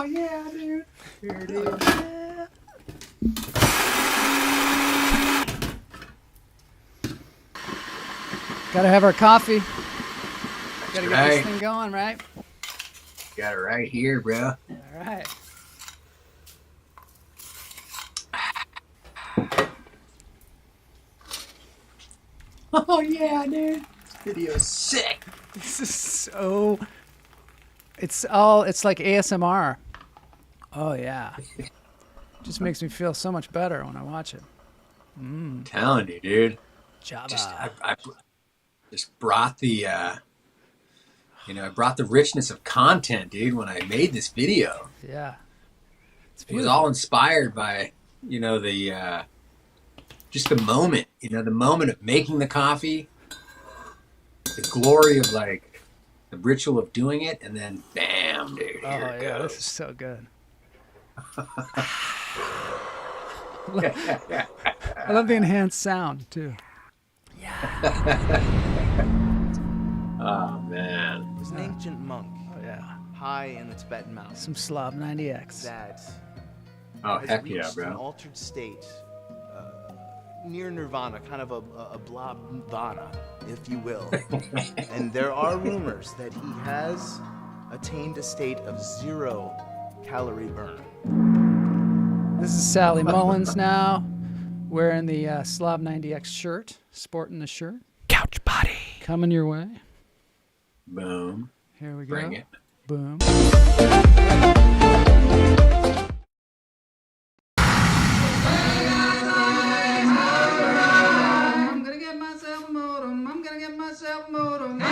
yeah, dude. Here it is. Yeah. Gotta have our coffee. Gotta get this thing going, right? Got it right here, bro. All right. Oh yeah, dude. This video's sick. This is so. It's like ASMR. Oh yeah. Just makes me feel so much better when I watch it. I'm telling you, dude. Java. I just brought the, I brought the richness of content, dude, when I made this video. Yeah. It was all inspired by, just the moment, the moment of making the coffee, the glory of like the ritual of doing it, and then bam, dude, here it goes. This is so good. I love the enhanced sound too. Oh man. There's an ancient monk. Oh yeah. High in the Tibetan mountains. Some Slav 90X. That Oh has heck yeah, reached an bro. altered state, near nirvana, kind of a blob-vana, if you will. And there are rumors that he has attained a state of 0 calorie burn. This is Sally Mullins now, wearing the Slav 90X shirt, sporting the shirt. Couch body. Coming your way. Boom. Here we go. Bring it. Boom. I'm gonna get myself a modem. I'm gonna get myself a modem. I'm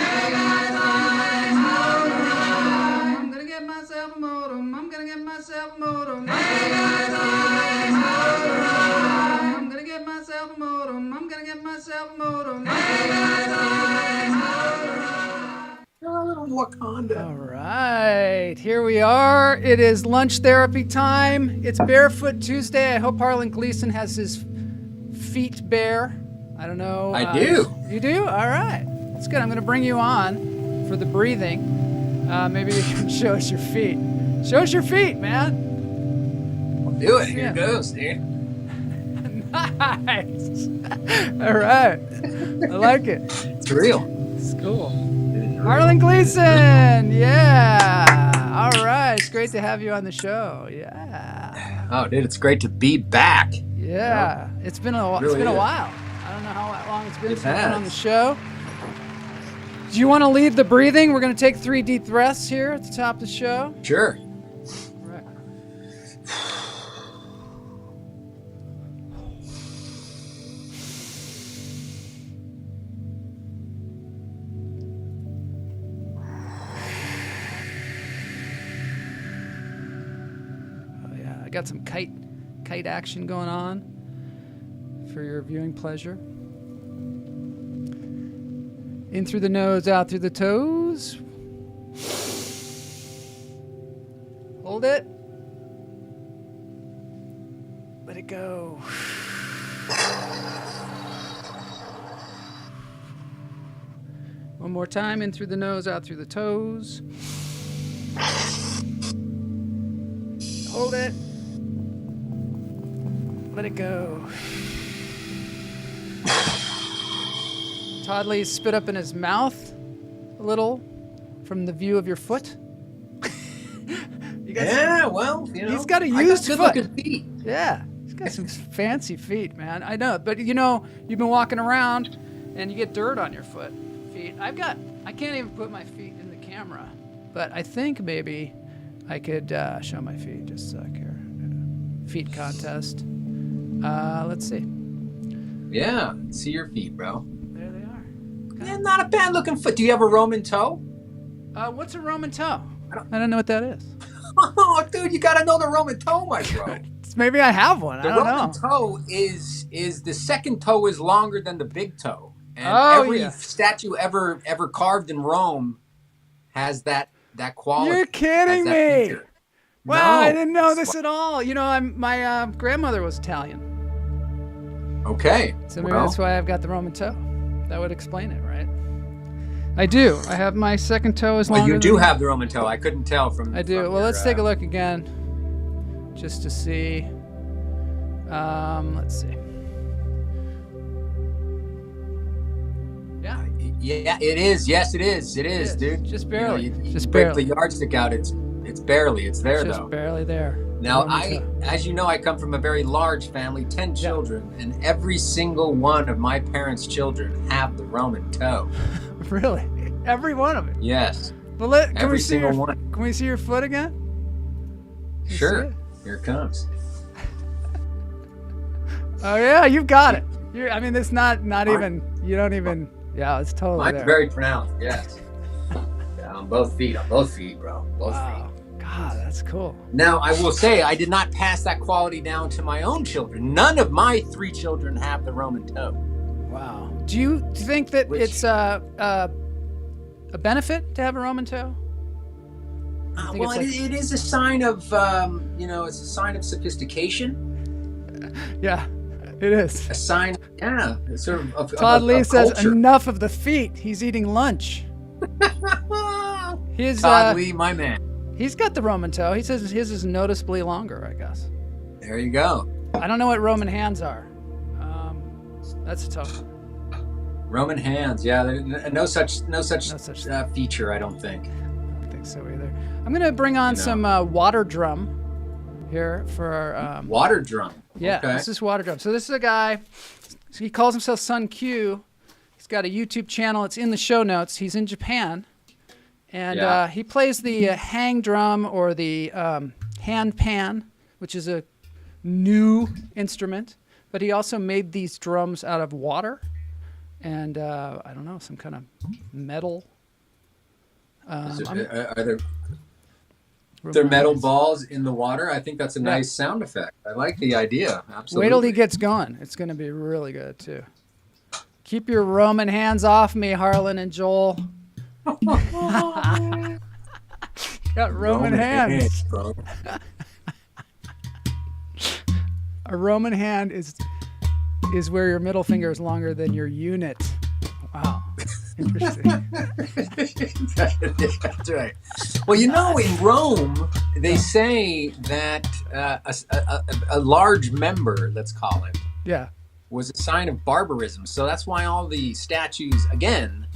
gonna get myself a modem. I'm gonna get myself a modem. I'm gonna get myself a modem. I'm gonna get myself a modem. Wakanda. All right, here we are. It is lunch therapy time. It's Barefoot Tuesday. I hope Harlan Gleeson has his feet bare. I don't know. I do. You do? All right. That's good. I'm going to bring you on for the breathing. Maybe you can show us your feet. Show us your feet, man. I'll do it. Here Yeah. it goes, dude. Nice. All right. I like it. It's real. It's cool. Harlan Gleeson, yeah. All right, it's great to have you on the show. Yeah. Oh, dude, it's great to be back. Yeah. It's been a Really is. while. I don't know how long it's been It since you've been on the has. show. Do you want to lead the breathing? We're going to take 3 deep breaths here at the top of the show. Sure. Right. Oh yeah, I got some kite action going on for your viewing pleasure. In through the nose, out through the toes. Hold it. Let it go. One more time, in through the nose, out through the toes. Hold it. Let it go. Todd Lee spit up in his mouth a little from the view of your foot. You got Yeah, well, you know. He's got a I used good foot. looking feet. Yeah, he's got some fancy feet, man. I know, but you know, you've been walking around and you get dirt on your feet. I can't even put my feet in the camera, but I think maybe I could show my feet just a sec here. Feet contest. Let's see. Yeah, see your feet, bro. There they are. Yeah, not a bad looking foot. Do you have a Roman toe? What's a Roman toe? I don't know what that is. Oh, dude, you gotta know the Roman toe, my bro. Maybe I have one. The I don't Roman know. toe is the second toe is longer than the big toe. And every yeah. statue ever carved in Rome has that quality. You're kidding has that me. feature. Wow, No. I didn't know this at all. You know, my grandmother was Italian. Okay. So maybe well, that's why I've got the Roman toe. That would explain it, right? I do. I have my second toe is Well, longer. you do than- have the Roman toe. I couldn't tell from. I do. from Well, your, let's take a look again, just to see. Let's see. Yeah. Yeah, it is. Yes, it is. It is, dude. Just barely. You know, you Just break barely. the yardstick out. It's barely. It's there Just though. barely there. Now, Roman toe. as you know, I come from a very large family, 10 children, and every single one of my parents' children have the Roman toe. Really? Every one of it. Yes. Well, can Every we see single your, one. Can we see your foot again? You Sure. see it? Here it comes. Oh yeah, you've got it. I mean, it's not even. You don't even. Yeah, it's totally Mine's there. very pronounced, yes. Yeah, on both feet, bro. Both Wow. God, that's cool. feet. Now, I will say, I did not pass that quality down to my own children. None of my 3 children have the Roman toe. Wow. Do you think that it's a benefit to have a Roman toe? think Well, it's it is a sign of, it's a sign of sophistication. Yeah, it is. A sign, yeah, it's sort of Todd Lee of says culture. enough of the feet. He's eating lunch. His Todd Lee, my man. He's got the Roman toe. He says his is noticeably longer, I guess. There you go. I don't know what Roman hands are. That's a tough one. Roman hands, yeah. No such feature, I don't think. I don't think so either. I'm going to bring on some water drum here for our... Water drum. Yeah, Okay. This is water drum. So this is a guy, he calls himself Sun Q. He's got a YouTube channel. It's in the show notes. He's in Japan. And he plays the hang drum or the hand pan, which is a new instrument. But he also made these drums out of water and, I don't know, some kind of metal. Are there metal balls in the water? I think that's a nice sound effect. I like the idea. Absolutely. Wait till he gets going. It's going to be really good, too. Keep your Roman hands off me, Harlan and Joel. Got Roman hands. Bro. A Roman hand is where your middle finger is longer than your unit. Wow. Interesting. That's right. Well, in Rome, they say that a large member, let's call it, Yeah. was a sign of barbarism. So that's why all the statues, again,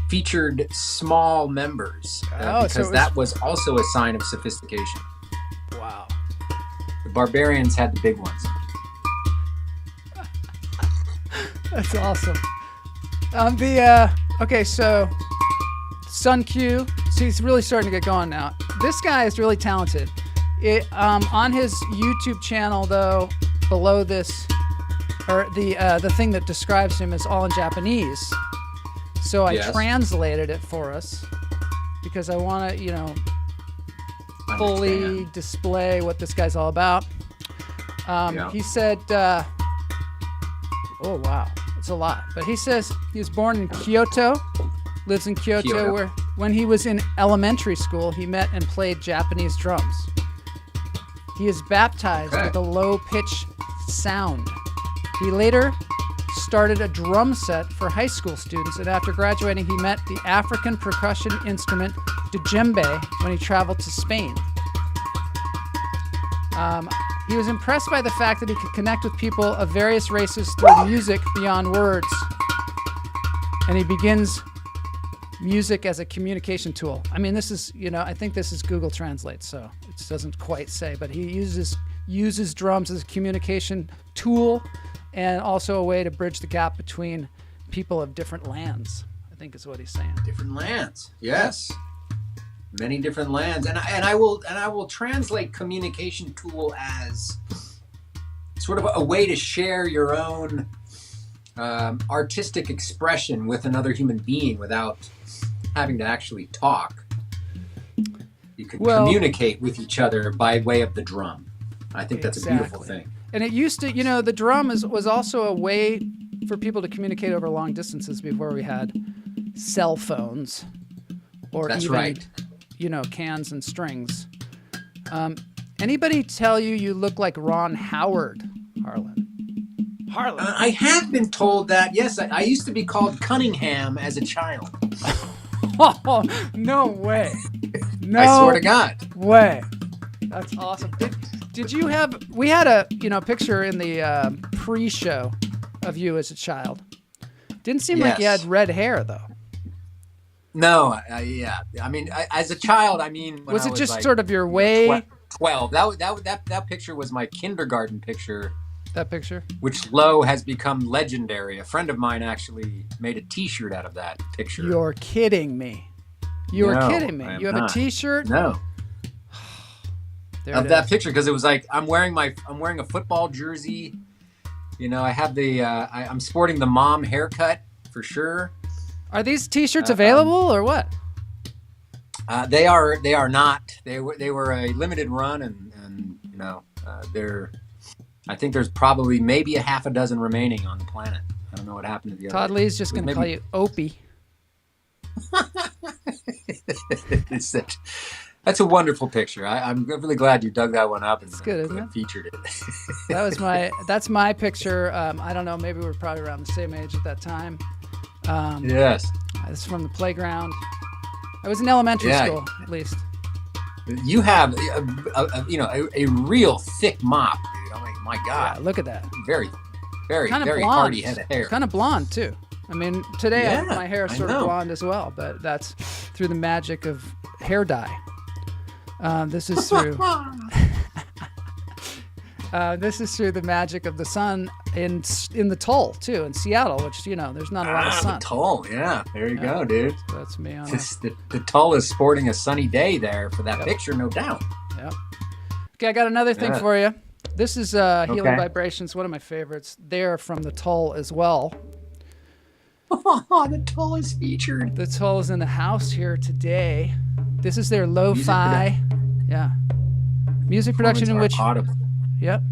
featured small members. Because that was also a sign of sophistication. Wow. The barbarians had the big ones. That's awesome. Okay, so Sun Q, see, he's really starting to get going now. This guy is really talented. On his YouTube channel, though, below this, or the thing that describes him is all in Japanese. So I translated it for us because I want to, fully display what this guy's all about. He said, oh wow, it's a lot. But he says he was born in Kyoto, lives in Kyoto, where when he was in elementary school, he met and played Japanese drums. He is baptized with a low-pitch sound. He later started a drum set for high school students, and after graduating, he met the African percussion instrument djembe when he traveled to Spain. He was impressed by the fact that he could connect with people of various races through music beyond words, and he begins music as a communication tool. I mean, this is, I think this is Google Translate, so it doesn't quite say, but he uses drums as a communication tool and also a way to bridge the gap between people of different lands, I think is what he's saying. Different lands, yes. Many different lands, and I will translate communication tool as sort of a way to share your own artistic expression with another human being without having to actually talk. You can communicate with each other by way of the drum. I think that's a beautiful thing. And it used to, the drum was also a way for people to communicate over long distances before we had cell phones or cans and strings. Anybody tell you look like Ron Howard, Harlan? I have been told that. Yes, I used to be called Cunningham as a child. Oh, no way. No I swear to God. way. That's awesome. Did you have? We had a picture in the pre-show of you as a child. Didn't seem like you had red hair though. No, yeah. I mean, as a child, when Was I it was just like, sort of your way? 12. That picture was my kindergarten picture. That picture, which has become legendary. A friend of mine actually made a T-shirt out of that picture. You're kidding me. You are kidding me. You have a T-shirt? No. Of that picture, because it was like I'm wearing a football jersey. I have I'm sporting the mom haircut for sure. Are these T-shirts available or what? They are not. They were a limited run, and they're. I think there's probably maybe a half a dozen remaining on the planet. I don't know what happened to the other. Todd Lee's just going to call you Opie. That's a wonderful picture. I'm really glad you dug that one up and good, isn't it? Featured it. That's my picture. I don't know. Maybe we're probably around the same age at that time. Yes. This is from the playground. I was in elementary school, at least. You have a real thick mop, dude. My God. Yeah, look at that. Very, very, kind of very blonde. hardy head of hair. Kind of blonde too. Today my hair is sort of blonde as well, but that's through the magic of hair dye. This is through. This is through the magic of the sun in the Toll too, in Seattle, which there's not a lot of sun. The Toll, yeah. There you go, dude. So that's me on the Toll is sporting a sunny day there for that picture, no doubt. Yep. Okay, I got another thing for you. This is Healing Vibrations, one of my favorites. They're from the Toll as well. The Toll is featured. The Toll is in the house here today. This is their lo-fi. Music production in which. Audible. Yep.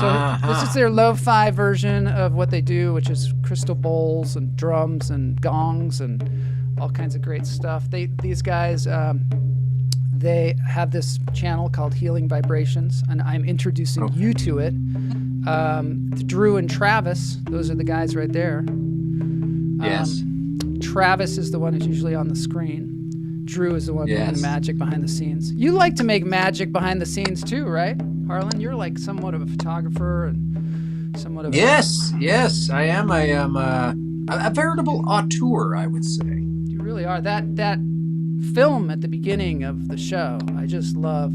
So this is their lo-fi version of what they do, which is crystal bowls and drums and gongs and all kinds of great stuff. These guys. They have this channel called Healing Vibrations, and I'm introducing you to it. Drew and Travis, those are the guys right there. Yes. Travis is the one who's usually on the screen. Drew is the one doing the magic behind the scenes. You like to make magic behind the scenes too, right, Harlan? You're like somewhat of a photographer and somewhat of Yes, I am. I am a veritable auteur, I would say. You really are. That film at the beginning of the show, I just love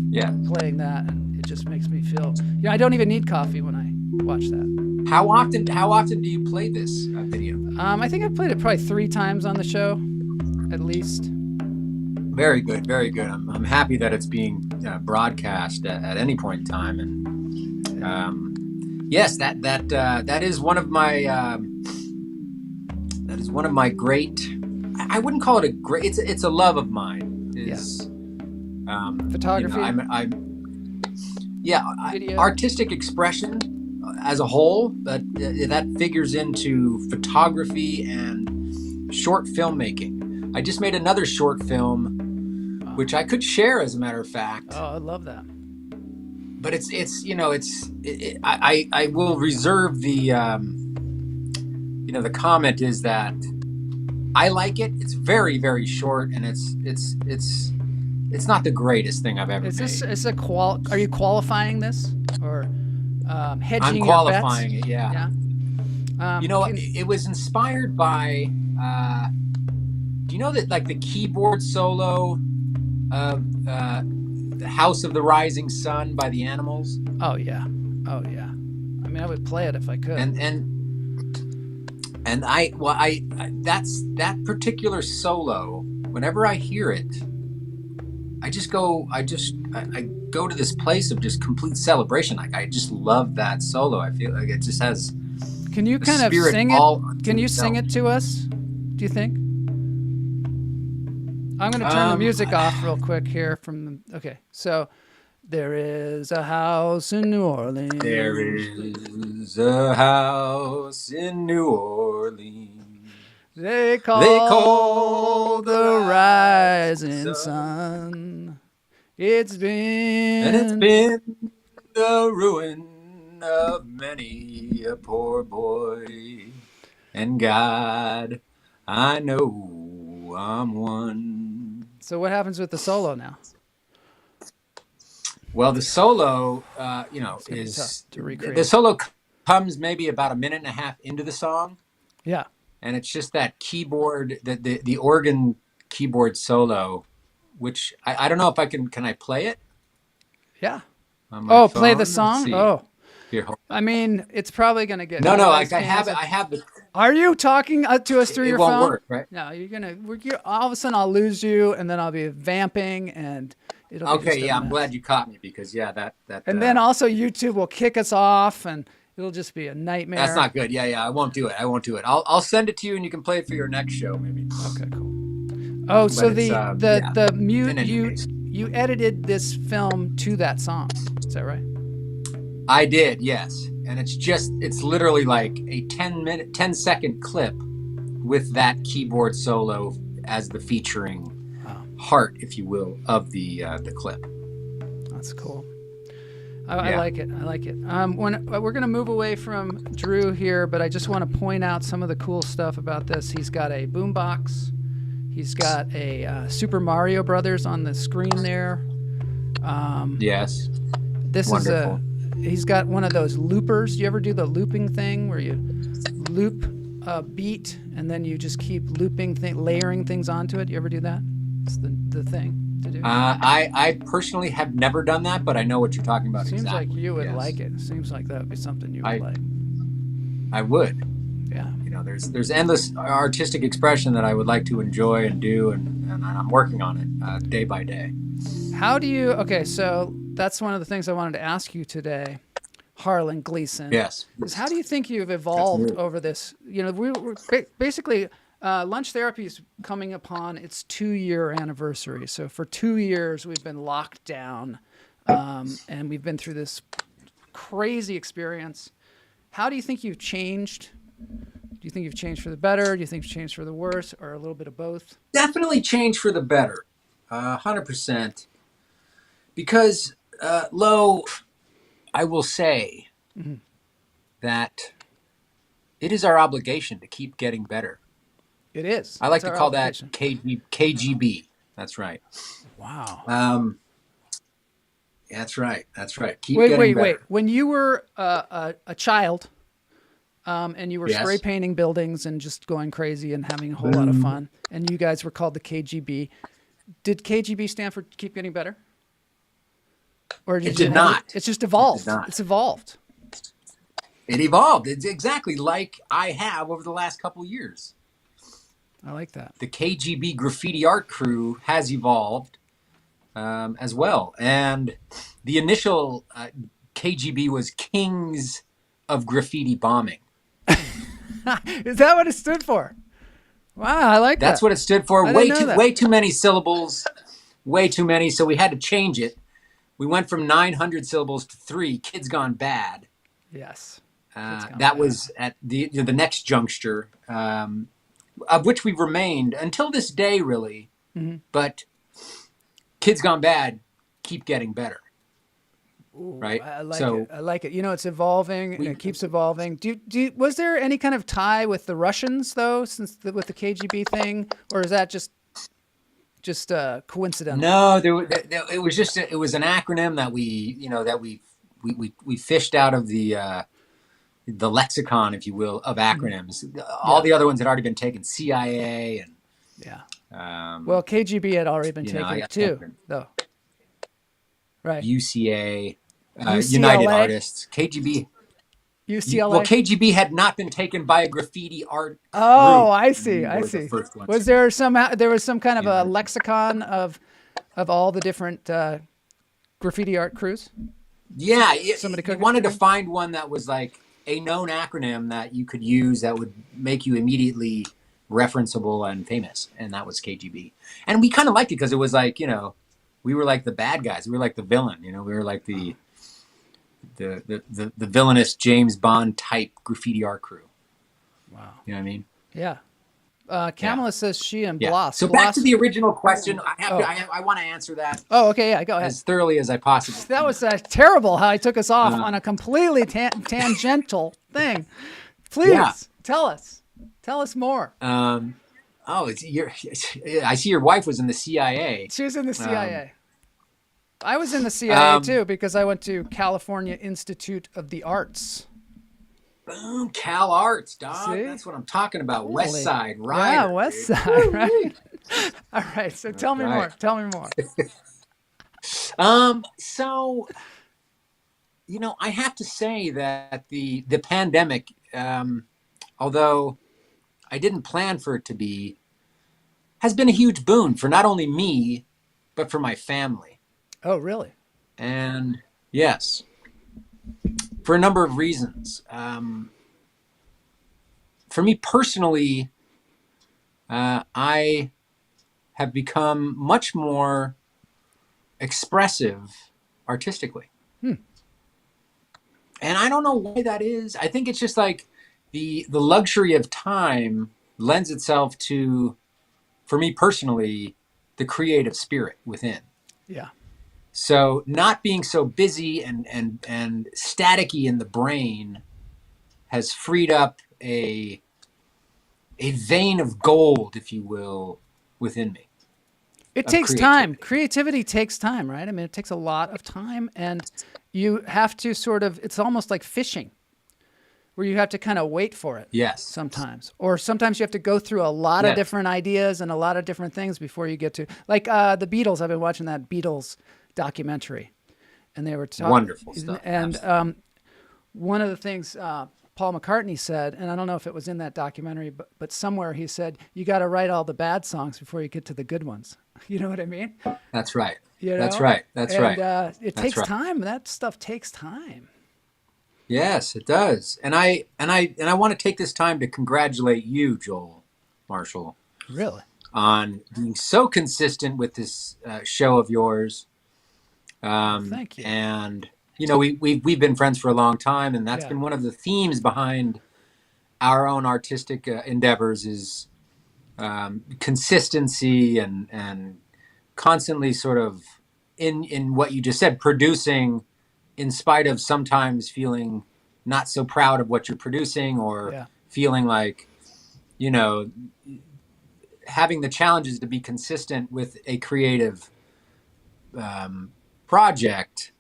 playing that, and it just makes me feel I don't even need coffee when I watch that. How often do you play this video? I think I've played it probably 3 times on the show at least. Very good. I'm happy that it's being broadcast at any point in time, and yes, that is one of my great. I wouldn't call it a great. It's a love of mine. Photography. Artistic expression as a whole. That figures into photography and short filmmaking. I just made another short film, which I could share, as a matter of fact. Oh, I love that. But I will reserve the the comment is that. I like it. It's very, very short, and it's not the greatest thing I've ever made. Are you qualifying this or hedging? I'm qualifying your bets? it. Yeah. It was inspired by. Do you know that the keyboard solo of "The House of the Rising Sun" by the Animals? Oh yeah. I would play it if I could. And that's that particular solo. Whenever I hear it, I go to this place of just complete celebration. I just love that solo. I feel like it just has. Can you kind of sing it? Can you sing it to us? Do you think? I'm going to turn the music off real quick here. Okay, so. There is a house in New Orleans. There is a house in New Orleans. They call the rising sun. It's been the ruin of many a poor boy. And God, I know I'm one. So what happens with the solo now? Well, the solo, be is tough to recreate. the solo comes maybe about a minute and a half into the song, Yeah. and it's just that keyboard, the organ keyboard solo, which I don't know if I can I play it Yeah. on my Play the phone? Let's song? see. Oh. Here, hold I mean, it's probably going to get... No, I everybody's have it. hands I have the. Are you talking to us through It your won't phone? work, right? No, all of a sudden I'll lose you, and then I'll be vamping, and it'll be Okay, just a yeah, I'm mess. glad you caught me because that. And then also YouTube will kick us off, and it'll just be a nightmare. That's not good. Yeah, I won't do it. I'll send it to you, and you can play it for your next show, maybe. Okay, cool. Oh, so the mute case. you edited this film to that song. Is that right? I did, yes. And it's literally like a 10-second clip with that keyboard solo as the featuring heart, if you will, of the clip. That's cool. I like it. When we're going to move away from Drew here, but I just want to point out some of the cool stuff about this. He's got a boombox. He's got a Super Mario Brothers on the screen there. Yes. This Wonderful. He's got one of those loopers. Do you ever do the looping thing where you loop a beat and then you just keep layering things onto it? You ever do that? It's the thing to do. I personally have never done that, but I know what you're talking about. Seems exactly. like you would Yes. like it. Seems like that would be something you would like. I would. Yeah. There's endless artistic expression that I would like to enjoy and do, and I'm working on it day by day. How do you? Okay, so that's one of the things I wanted to ask you today, Harlan Gleeson. Yes. Is how do you think you've evolved over this? We're basically Lunch Therapy is coming upon its 2-year anniversary. So for 2 years we've been locked down, and we've been through this crazy experience. How do you think you've changed? Do you think you've changed for the better? Do you think you've changed for the worse, or a little bit of both? Definitely changed for the better, 100%. Because, I will say that it is our obligation to keep getting better. It is. I like It's to our call obligation. that KGB. That's right. Wow. That's right. Keep getting better. Wait. When you were a child, and you were spray painting buildings and just going crazy and having a whole lot of fun, and you guys were called the KGB, did KGB stand for Keep Getting Better? Or It did not. It's just evolved. It did not. It's evolved. It evolved. It's exactly like I have over the last couple of years. I like that. The KGB graffiti art crew has evolved as well. And the initial KGB was Kings of Graffiti Bombing. Is that what it stood for? Wow, I like that. That's what it stood for. I didn't know that. Way too many syllables. Way too many. So we had to change it. We went from 900 syllables to 3. Kids Gone Bad. Yes. That was at the next juncture, of which we've remained until this day, really. Mm-hmm. But Kids Gone Bad keep getting better. Ooh, right? I like it. It's evolving and it keeps evolving. Was there any kind of tie with the Russians though, with the KGB thing, or is that just coincidental? No, it was an acronym that we fished out of the lexicon, if you will, of acronyms. All the other ones had already been taken. CIA and well, KGB had already been taken too, though. Right. UCA, UCLA? United Artists, KGB. UCLA. Well, KGB had not been taken by a graffiti art. Oh, group. I see. Was there some kind of a lexicon of all the different graffiti art crews? Yeah, Somebody wanted to find one that was like a known acronym that you could use that would make you immediately referenceable and famous, and that was KGB. And we kind of liked it because it was like, we were like the bad guys. We were like the villain. We were like the villainous James Bond type graffiti art crew. Wow. You know what I mean? Yeah. Kamala says she and Yeah. Bloss. So back to the original question. I want to answer that. Oh, okay. Yeah, go ahead. As thoroughly as I possibly can. That was terrible how I took us off on a completely tangential thing. Please tell us more. Oh, I see your wife was in the CIA. She was in the CIA. I was in the CIA too because I went to California Institute of the Arts. Boom, Cal Arts, dog. See? That's what I'm talking about. Holy. West Side Rider. Yeah, West Side, right? All right, so tell me more. Tell me more. So, I have to say that the pandemic, although I didn't plan for it to be, has been a huge boon for not only me, but for my family. Oh, really? And yes, for a number of reasons. For me personally, I have become much more expressive artistically. And I don't know why that is. I think it's just like the luxury of time lends itself to, for me personally, the creative spirit within. Yeah. So not being so busy and staticky in the brain has freed up a vein of gold, if you will, within me. It takes time. Creativity takes time, right? I mean, it takes a lot of time, and you have to it's almost like fishing, where you have to kind of wait for it. Yes. Sometimes. Or sometimes you have to go through a lot of different ideas and a lot of different things before you get to, like the Beatles. I've been watching that Beatles documentary, and they were talking. Wonderful stuff. And one of the things Paul McCartney said, and I don't know if it was in that documentary, but somewhere he said, you got to write all the bad songs before you get to the good ones. You know what I mean? That's right. That's right. That's right. It takes time. That stuff takes time. Yes, it does. And I want to take this time to congratulate you, Joel Marshall. Really? On being so consistent with this show of yours. Thank you. And we've been friends for a long time, and that's been one of the themes behind our own artistic endeavors is consistency and constantly sort of in what you just said, producing in spite of sometimes feeling not so proud of what you're producing or feeling like, having the challenges to be consistent with a creative project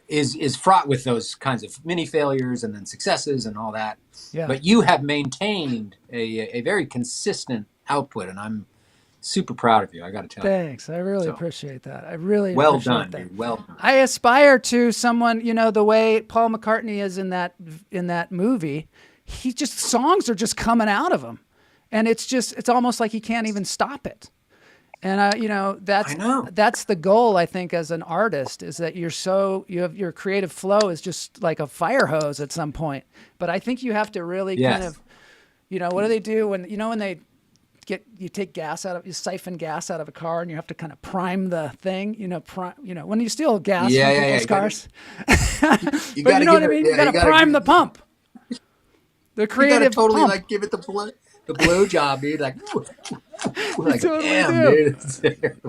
is fraught with those kinds of mini failures and then successes and all that. Yeah. But you have maintained a very consistent output, and I'm super proud of you. I got to tell you. Thanks. I really appreciate that. I really well appreciate done, that. dude. Well done. I aspire to someone, the way Paul McCartney is in that movie. Songs are just coming out of him, and it's almost like he can't even stop it. And that's the goal, I think, as an artist, is that your creative flow is just like a fire hose at some point. But I think you have to really kind of, what do they do when they you siphon gas out of a car and you have to kind of prime the thing, when you steal gas from people's cars. But you know what I mean? You got to prime the pump. The creative totally pump. like give it the blow job, dude. Like, like totally damn, do. Dude.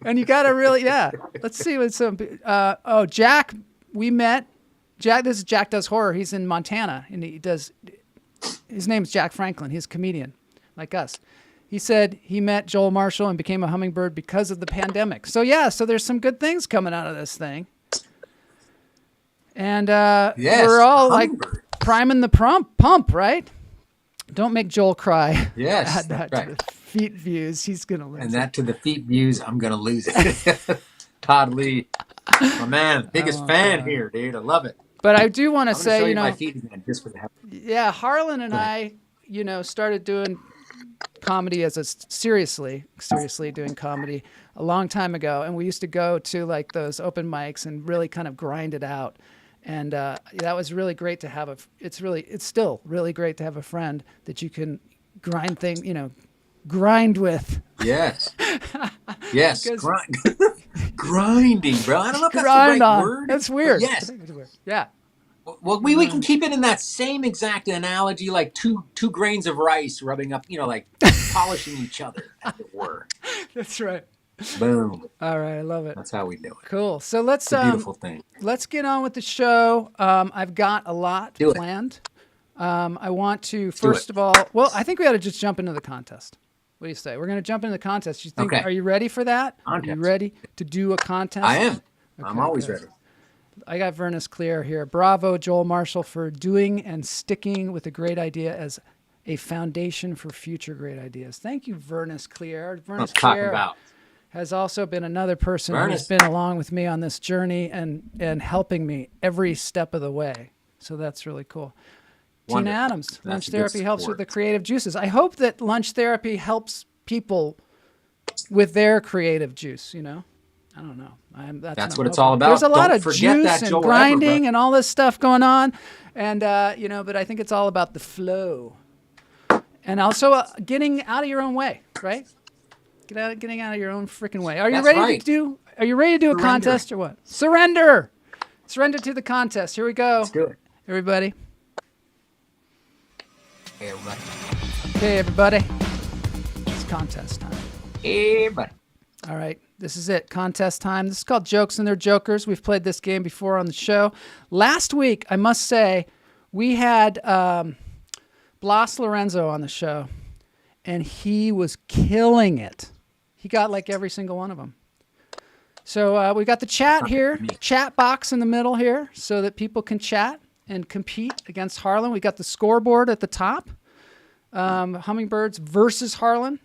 And you got to really, Let's see what some. Jack, we met. Jack, this is Jack Does Horror. He's in Montana, and his name's Jack Franklin. He's a comedian, like us. He said he met Joel Marshall and became a hummingbird because of the pandemic. So there's some good things coming out of this thing. And we're all like priming the pump, right? Don't make Joel cry. Yes, Add that to the feet views. He's going to lose it. And that to the feet views, I'm going to lose it. Todd Lee, my man, biggest fan here, dude. I love it. But I do want to say, my feet again, just for the Harlan and I, started doing comedy seriously doing comedy a long time ago. And we used to go to like those open mics and really kind of grind it out. And that was really great to have it's still really great to have a friend that you can grind grind with. Yes. Yes. Grinding, bro. I don't know if that's the right word. That's weird. Yes. Yeah. Well, we can keep it in that same exact analogy, like two grains of rice rubbing up, like polishing each other, as it were. That's right. Boom. All right, I love it. That's how we do it. Cool. So let's it's a beautiful thing. Let's get on with the show. I've got a lot planned. I want to first of all, I think we ought to just jump into the contest. What do you say? We're going to jump into the contest. You think? Okay. Are you ready for that? Contest. Are you ready to do a contest? I am. Okay, I'm always good. ready. I got Vernus Clear here. Bravo, Joel Marshall, for doing and sticking with a great idea as a foundation for future great ideas. Thank you, Vernus Clear. Vernus Clear has also been another person who's been along with me on this journey and helping me every step of the way. So that's really cool. Wonderful. Tina Adams, lunch That's therapy helps with the creative juices. I hope that lunch therapy helps people with their creative juice, you know? I don't know. That's what it's all about. There's a lot of juice that and Joel grinding and all this stuff going on. And, you know, but I think it's all about the flow. And also getting out of your own way, right? Getting out of your own freaking way. Are you ready to do a contest or what? Surrender. Surrender to the contest. Here we go. Let's do it. Everybody. Hey, everybody. Okay, everybody. It's contest time. Hey, everybody. All right, this is it. Contest time. This is called Jokes and Their Jokers. We've played this game before on the show. Last week, I must say, we had Blas Lorenzo on the show, and he was killing it. He got like every single one of them. So we got the chat here, chat box in the middle here, so that people can chat and compete against Harlan. We got the scoreboard at the top. Hummingbirds versus Harlan.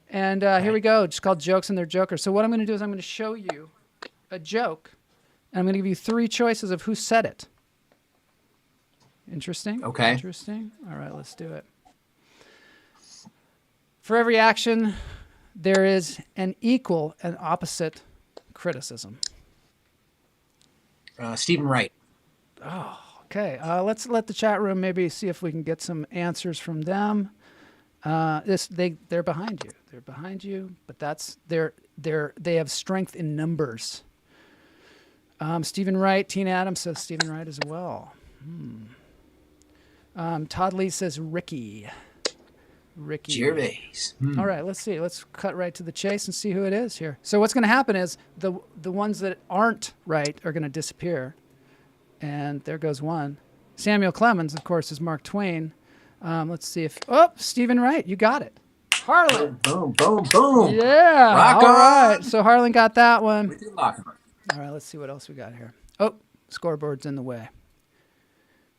And here we go. It's called Jokes and Their Jokers. So what I'm going to do is I'm going to show you a joke, and I'm going to give you 3 choices of who said it. Interesting? Okay. Interesting. All right, let's do it. For every action, there is an equal and opposite criticism. Stephen Wright. Oh, okay. Let's let the chat room maybe see if we can get some answers from them. They're behind you. They're behind you, but they have strength in numbers. Stephen Wright, Tina Adams says Stephen Wright as well. Todd Lee says Ricky Gervais. All right, let's see. Let's cut right to the chase and see who it is here. So what's going to happen is the ones that aren't right are going to disappear. And there goes one. Samuel Clemens, of course, is Mark Twain. Let's see if... Oh, Stephen Wright, you got it. Harlan. Boom, boom, boom. Yeah. Rock all on. right. So Harlan got that one. We do lock 'em. All right, let's see what else we got here. Oh, scoreboard's in the way.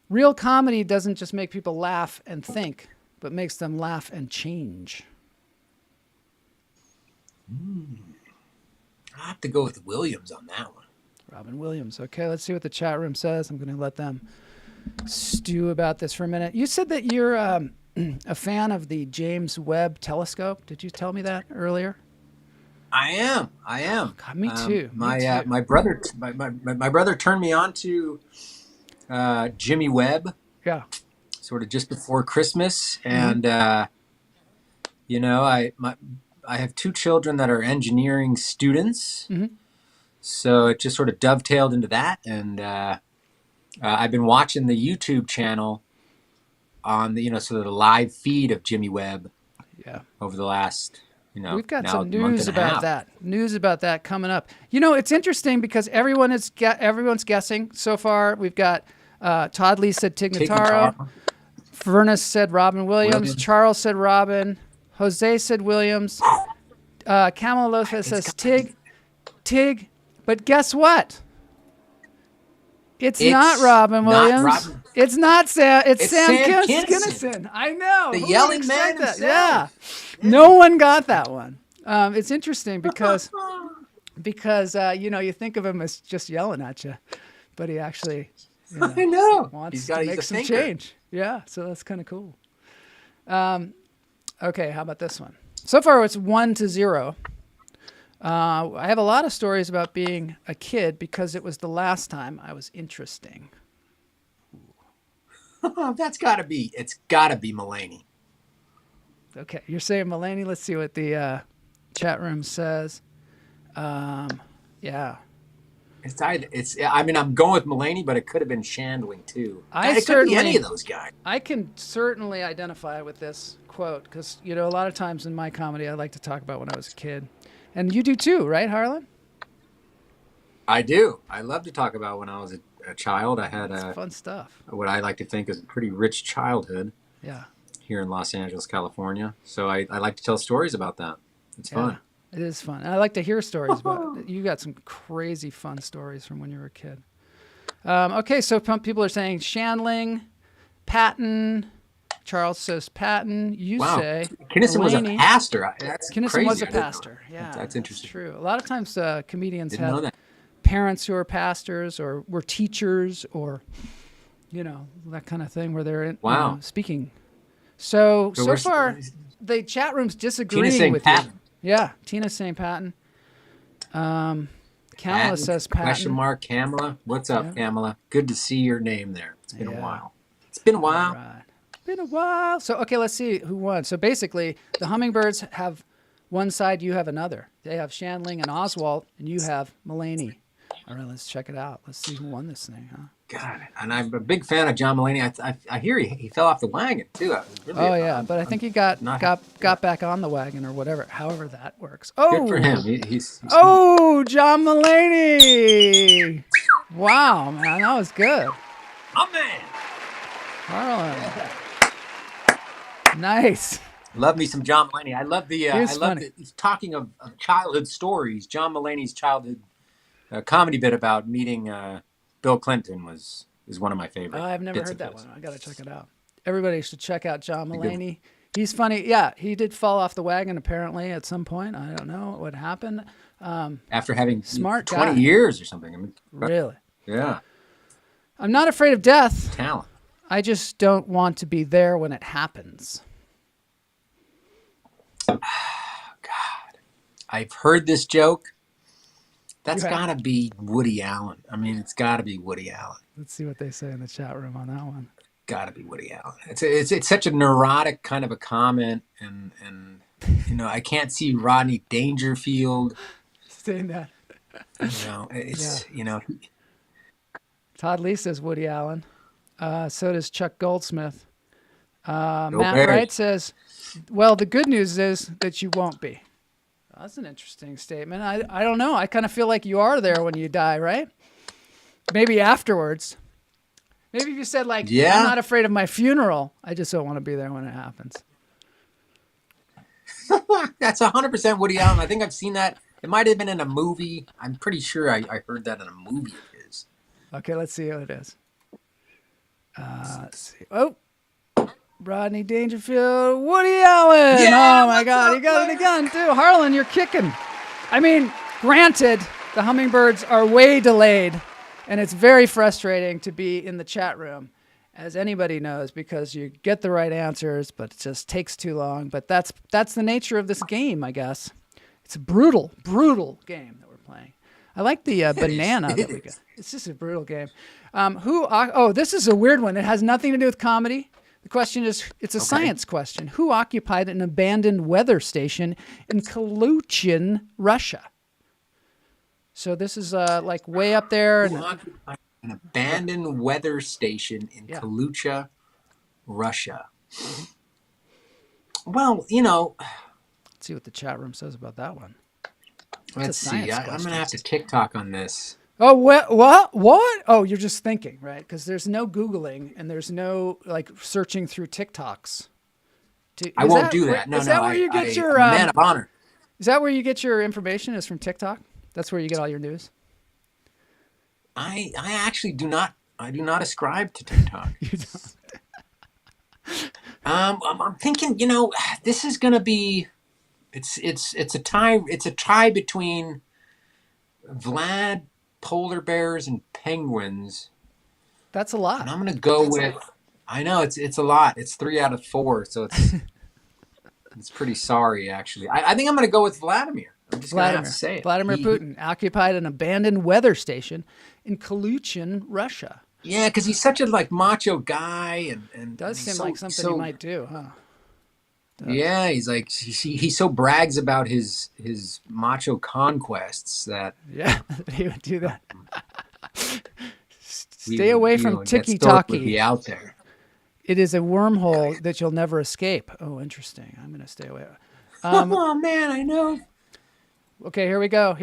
Real comedy doesn't just make people laugh and think, but makes them laugh and change. I have to go with Williams on that one. Robin Williams. Okay, let's see what the chat room says. I'm going to let them stew about this for a minute. You said that you're a fan of the James Webb telescope. Did you tell me that earlier? I am. God, me too. My brother turned me on to Jimmy Webb. Yeah. Sort of just before Christmas, and you know, I have 2 children that are engineering students, so it just sort of dovetailed into that, and I've been watching the YouTube channel on the sort of the live feed of Jimmy Webb. Yeah. Over the last we've got some news about that. News about that coming up. You know, it's interesting because everyone's guessing so far. We've got Todd Lee said Tig Notaro. Vernus said Robin Williams. Charles said Robin. Jose said Williams. Camilo Lopez says Tig. But guess what? It's not Robin Williams. It's not Sam. It's Sam Kinison. I know. The yelling man himself. Yeah. No one got that one. It's interesting because you think of him as just yelling at you, but he actually I know wants to make some change. Yeah, so that's kind of cool. Okay, how about this one? So far, it's 1-0. I have a lot of stories about being a kid because it was the last time I was interesting. It's got to be Mulaney. Okay, you're saying Mulaney. Let's see what the chat room says. Yeah. I'm going with Mulaney, but it could have been Shandling too. It could be any of those guys. I can certainly identify with this quote because a lot of times in my comedy I like to talk about when I was a kid, and you do too, right, Harlan? I do. I love to talk about when I was a child. I had fun stuff. What I like to think is a pretty rich childhood. Yeah. here in Los Angeles, California. So I like to tell stories about that. It's fun. It is fun. I like to hear stories about it. You got some crazy fun stories from when you were a kid. Okay, so people are saying Shandling, Patton. Charles says Patton. You say Kinnison was a Mulaney. pastor. That's Kinnison crazy. was a pastor. Yeah, that's interesting. True. A lot of times comedians Didn't know have that. parents who are pastors or were teachers or, that kind of thing where they're speaking. So far, the chat room's disagreeing with Patton. you. Yeah, Tina's saying Patton. Kamala says Patton. Question mark, Kamala. What's up, Kamala? Good to see your name there. It's been a while. It's been a while. Right. Been a while. So, okay, let's see who won. So basically, the Hummingbirds have one side, you have another. They have Shandling and Oswald, and you have Mulaney. All right, let's check it out. Let's see who won this thing, huh? God, and I'm a big fan of John Mulaney. I hear he fell off the wagon too. But I think he got back on the wagon or whatever. However that works. Oh, good for him. He's John Mulaney! Wow, man, that was good. Oh man, Harlan. Nice. Love me some John Mulaney. I love the. He's talking of childhood stories. John Mulaney's childhood comedy bit about meeting Bill Clinton is one of my favorites. I've never heard that one. I got to check it out. Everybody should check out John Mulaney. He's funny. Yeah, he did fall off the wagon apparently at some point. I don't know what happened. After having 20 years or something. I mean, really? Yeah. I'm not afraid of death. Talent. I just don't want to be there when it happens. God. I've heard this joke. That's got to be Woody Allen. I mean, it's got to be Woody Allen. Let's see what they say in the chat room on that one. Got to be Woody Allen. It's such a neurotic kind of a comment, and I can't see Rodney Dangerfield saying that. Todd Lee says Woody Allen. So does Chuck Goldsmith. Matt Wright says, well, the good news is that you won't be. That's an interesting statement. I don't know. I kind of feel like you are there when you die, right? Maybe afterwards. Maybe if you said I'm not afraid of my funeral. I just don't want to be there when it happens. That's 100% Woody Allen. I think I've seen that. It might have been in a movie. I'm pretty sure I heard that in a movie of his. Okay, let's see what it is. Let's see. Oh, Rodney Dangerfield, Woody Allen. Yeah, oh my God, he got it again too. Harlan, you're kicking. I mean, granted, the Hummingbirds are way delayed, and it's very frustrating to be in the chat room, as anybody knows, because you get the right answers, but it just takes too long. But that's the nature of this game, I guess. It's a brutal game that we're playing. I like the banana that we got. It's just a brutal game. This is a weird one. It has nothing to do with comedy. The question is, it's a science question. Who occupied an abandoned weather station in Kaluchin, Russia? So this is way up there. Who occupied an abandoned weather station in Kalucha, Russia? Well, Let's see what the chat room says about that one. Let's see. I'm going to have to TikTok on this. Oh, what? Oh, you're just thinking, right? Because there's no Googling and there's no searching through TikToks. I won't do that. No, is that where you get your man of honor? Is that where you get your information? Is from TikTok? That's where you get all your news. I actually do not. I do not ascribe to TikTok. You don't. I'm thinking. This is going to be. It's a tie. It's a tie between Vlad, polar bears, and penguins. That's a lot. And I'm going to go with. I know it's a lot. It's 3 out of 4, so it's pretty sorry actually. I think I'm going to go with Vladimir. I'm just going to have to say it. Vladimir Putin occupied an abandoned weather station in Kaluchin, Russia. Yeah, because he's such a macho guy, and does seem like something he might do, huh? Yeah, he's like he so brags about his macho conquests that he would do that. Stay away from tiki-taki. Be out there. It is a wormhole that you'll never escape. Oh, interesting. I'm going to stay away. Oh man, I know. Okay, here we go.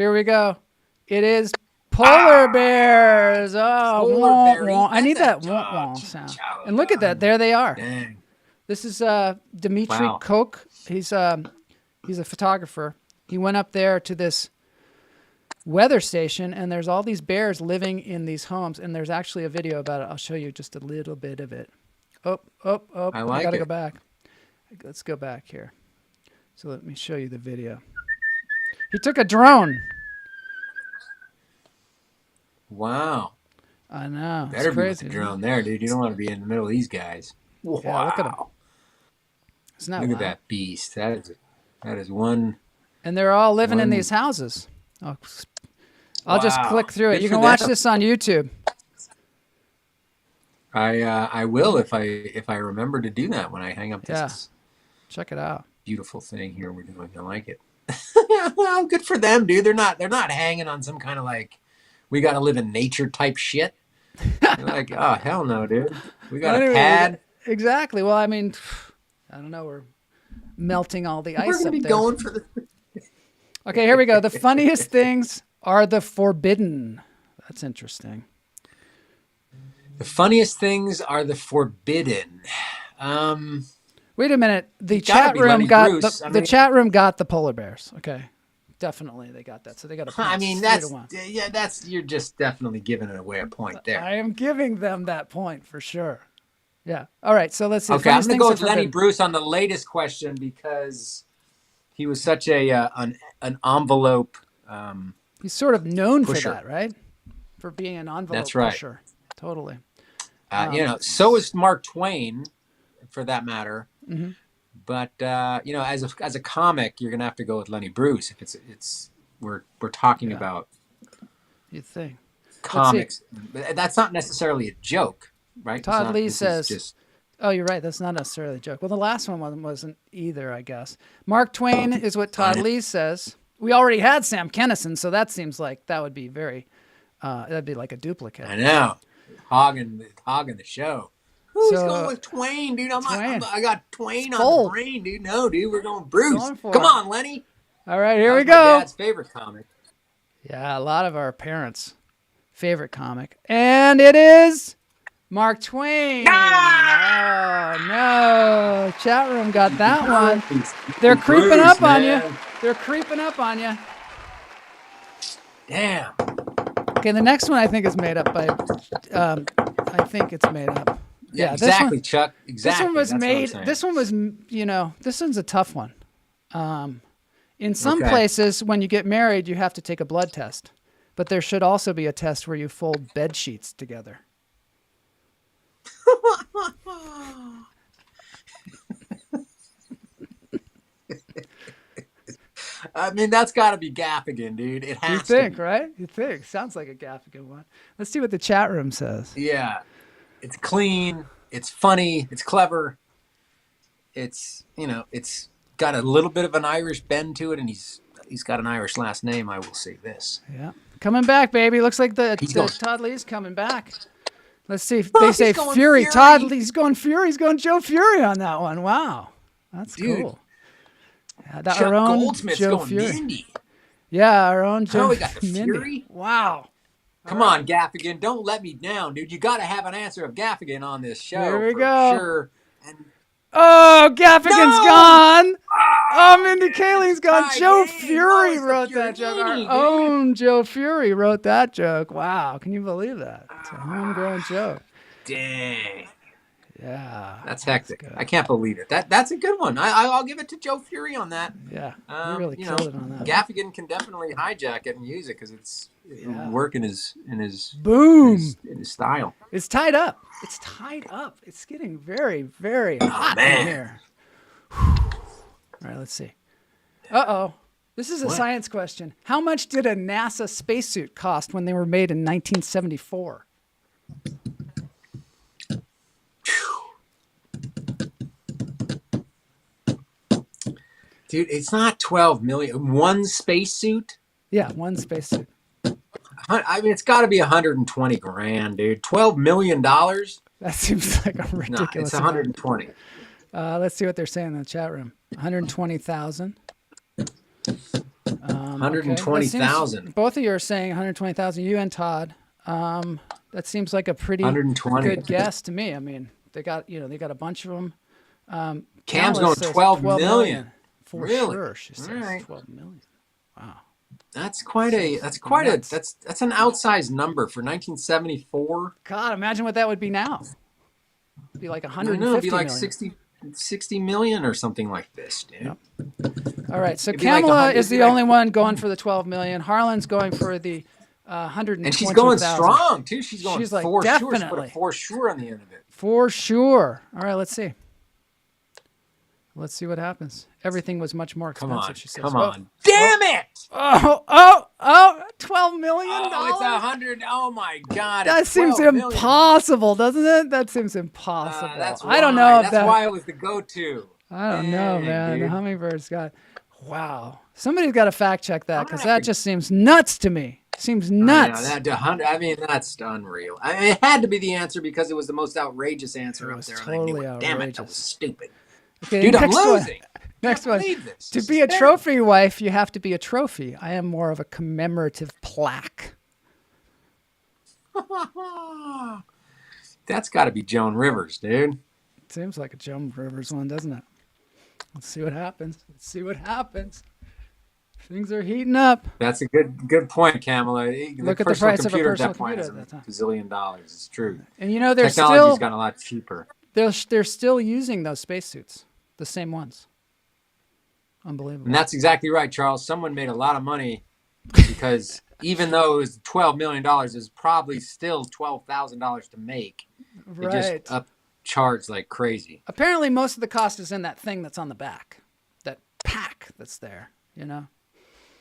It is polar bears. Oh, Polar bear. I need that wah sound. And look at that. There they are. Dang. This is Dmitry Wow. Koch. He's a photographer. He went up there to this weather station, and there's all these bears living in these homes, and there's actually a video about it. I'll show you just a little bit of it. Oh, I like gotta it. go back. Let's go back here. So let me show you the video. He took a drone. Wow. I know. Better It's be with crazy. the drone there, dude. You don't want to be in the middle of these guys. Wow. Yeah, look at him. Isn't that Look at wild? that beast. That is one. And they're all living in One- these houses. I'll just Wow. click through it. Good You for can watch them. this on YouTube. I will if I remember to do that when I hang up Yeah. this Check it out. beautiful thing here we're doing. I like it. Well, good for them, dude. They're not hanging on some kind of like we got to live in nature type shit. They're like, oh hell no, dude. We got Anyway, a pad. Exactly. Well, I mean, I don't know. We're melting all the ice We're up gonna be there. going for the. Okay, here we go. The funniest things are the forbidden. That's interesting. The funniest things are the forbidden. Wait a minute. The It's gotta chat be room Lenny got Bruce. the I mean- chat room got the polar bears. Okay, definitely they got that. So they got a point. I mean, 3-1. you're just definitely giving it away a point there. I am giving them that point for sure. Yeah. All right. So let's see. Okay, I'm Funniest going to go things with are Lenny forbidden. Bruce on the latest question because he was such an envelope. He's sort of known Pusher. for that, right? For being an envelope That's right. pusher. Totally. So is Mark Twain, for that matter. Mm-hmm. But as a comic, you're going to have to go with Lenny Bruce if it's we're talking Yeah. about You'd think. comics. That's not necessarily a joke, right? It's Todd not- Lee this is says, just- oh, you're right. That's not necessarily a joke. Well, the last one wasn't either, I guess. Mark Twain is what Todd Lee says. We already had Sam Kinison, so that seems like that would be that'd be like a duplicate. I know, hogging the show. Who's So, going with Twain, dude? Twain. I got Twain on full. the brain, dude. No, dude, we're going Bruce. Going for Come it. on, Lenny. All right, here we That was my go. Dad's favorite comic. Yeah, a lot of our parents' favorite comic. And it is Mark Twain. Oh, no. Chat room got that one. They're creeping Bruce, up on you. man. They're creeping up on you. Damn. Okay, the next one I think is made up by, I think it's made up. Yeah, this exactly, one- Chuck. Exactly. This one was That's what I'm made. saying. This one was, this one's a tough one. In some Okay. places, when you get married, you have to take a blood test, but there should also be a test where you fold bed sheets together. I mean, that's got to be Gaffigan, dude. It has You to think, be. right? You think. Sounds like a Gaffigan one. Let's see what the chat room says. Yeah. It's clean. It's funny. It's clever. It's got a little bit of an Irish bend to it, and he's got an Irish last name. I will say this. Yeah. Coming back, baby. Looks like the going- Todd Lee's coming back. Let's see if Oh, they he's say going Fury. Fury. Todd Lee's going Fury. He's going Joe Fury on that one. Wow. That's Dude. cool. Yeah, Chuck our own Goldsmith's Joe going Fury. Mindy. Yeah, our own Joe we got the Mindy. Fury? Wow. Come on, Gaffigan. Don't let me down, dude. You got to have an answer of Gaffigan on this show. Here we for go. Sure. And Oh, Gaffigan's No! gone. Oh, Mindy Kaling's gone. tied Joe game. Fury Oh, it's the wrote that joke. Our Furini, dude. own Joe Fury wrote that joke. Wow. Can you believe that? It's a homegrown joke. dang. Yeah. That's hectic. good. I can't believe it. That's a good one. I'll give it to Joe Fury on that. Yeah. You really you killed know, it on that. Gaffigan can definitely hijack it and use it because it's Yeah. work in his Boom. in his style. It's tied up. It's tied up. It's getting very, very hot in man. here. All right, let's see. Uh-oh. This is a What? science question. How much did a NASA spacesuit cost when they were made in 1974? Dude, it's not 12 million. One spacesuit? Yeah, one spacesuit. I mean, it's got to be 120 grand, dude. $12 million? No, That seems like a ridiculous it's amount. 120. Let's see what they're saying in the chat room. 120,000. 120,000. Both of you are saying 120,000. You and Todd. That seems like a pretty 120. good guess to me. I mean, they got a bunch of them. Cam's Kamala going says 12 million. for Really? sure. She says All right. 12 million. Wow. That's an outsized number for 1974. God, imagine what that would be now. It'd be like 150 it'd be like million. 60 million or something like this, dude. Yep. All right, so It'd be like Kamala 100 is the only one going for the 12 million. Harlan's going for the 120,000. And she's going strong too. She's going like, for sure. She put definitely. a for sure on the end of it. For sure. All right, let's see. Let's see what happens. Everything was much more expensive, she says. Come on. Damn it! $12 million? Oh, it's 100. Oh my God. That seems impossible, doesn't it? That seems impossible. I don't know if that's why it was the go-to. I don't know, man. Dude. The hummingbird's got... Wow. Somebody's got to fact check that because that just seems nuts to me. Seems nuts. I mean, that's unreal. It had to be the answer because it was the most outrageous answer up there. Totally outrageous. Damn it, that was stupid. Okay, dude, I'm losing. Next one. To be a trophy wife, you have to be a trophy. I am more of a commemorative plaque. That's got to be Joan Rivers, dude. Seems like a Joan Rivers one, doesn't it? Let's see what happens. Things are heating up. That's a good point, Kamala. Look at the price of a personal computer at that time. $1 bazillion. It's true. And you know, technology's gotten a lot cheaper. They're still using those spacesuits, the same ones. Unbelievable. And that's exactly right, Charles. Someone made a lot of money because even though it was $12 million, it's probably still $12,000 to make. Right. They just upcharged like crazy. Apparently, most of the cost is in that thing that's on the back, that pack that's there. You know.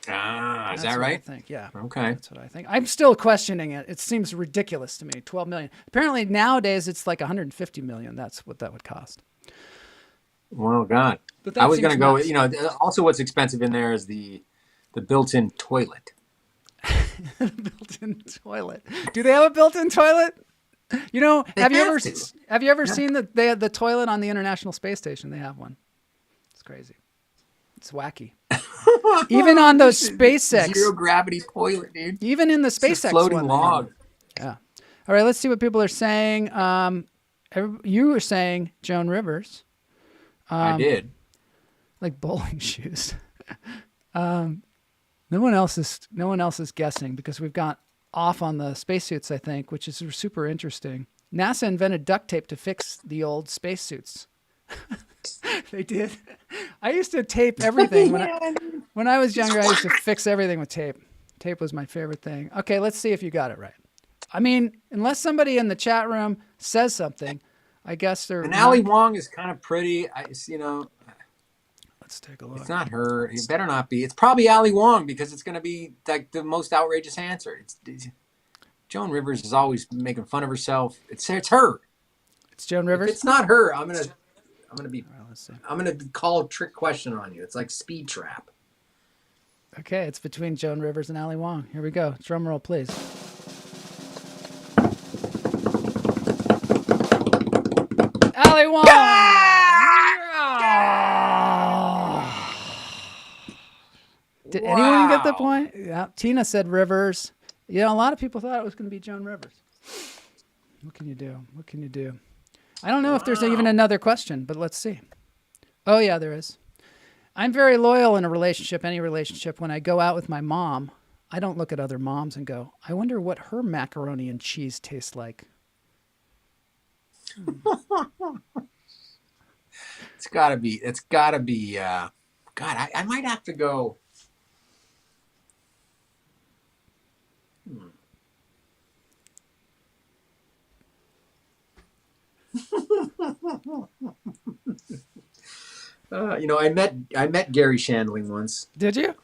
Is that right? I think, yeah. Okay. That's what I think. I'm still questioning it. It seems ridiculous to me. 12 million. Apparently nowadays it's like 150 million. That's what that would cost. Well, God. I was going to go, also what's expensive in there is the built-in toilet. Built-in toilet. Do they have a built-in toilet? You know, have you ever seen the toilet on the International Space Station? They have one. It's crazy. It's wacky. Even on those SpaceX zero gravity toilet, dude. Even in the SpaceX floating log. Yeah. All right. Let's see what people are saying. You were saying Joan Rivers. I did. Like bowling shoes. No one else is guessing because we've got off on the spacesuits, I think, which is super interesting. NASA invented duct tape to fix the old spacesuits. They did. I used to tape everything when I was younger. I used to fix everything with tape. Tape was my favorite thing. Okay, let's see if you got it right. I mean, unless somebody in the chat room says something, I guess they're. And Ali Wong is kind of pretty. Let's take a look. It's not her. It better not be. It's probably Ali Wong because it's going to be like the most outrageous answer. Joan Rivers is always making fun of herself. It's her. It's Joan Rivers. If it's not her, I'm gonna call a trick question on you. It's like Speed Trap. Okay, it's between Joan Rivers and Ali Wong. Here we go. Drum roll, please. Ali Wong. Did anyone get the point? Yeah. Tina said Rivers. You know, a lot of people thought it was going to be Joan Rivers. What can you do? I don't know if there's even another question, but let's see. Oh, yeah, there is. I'm very loyal in a relationship, any relationship. When I go out with my mom, I don't look at other moms and go, I wonder what her macaroni and cheese tastes like. It's gotta be, God, I might have to go. I met Gary Shandling once. Did you?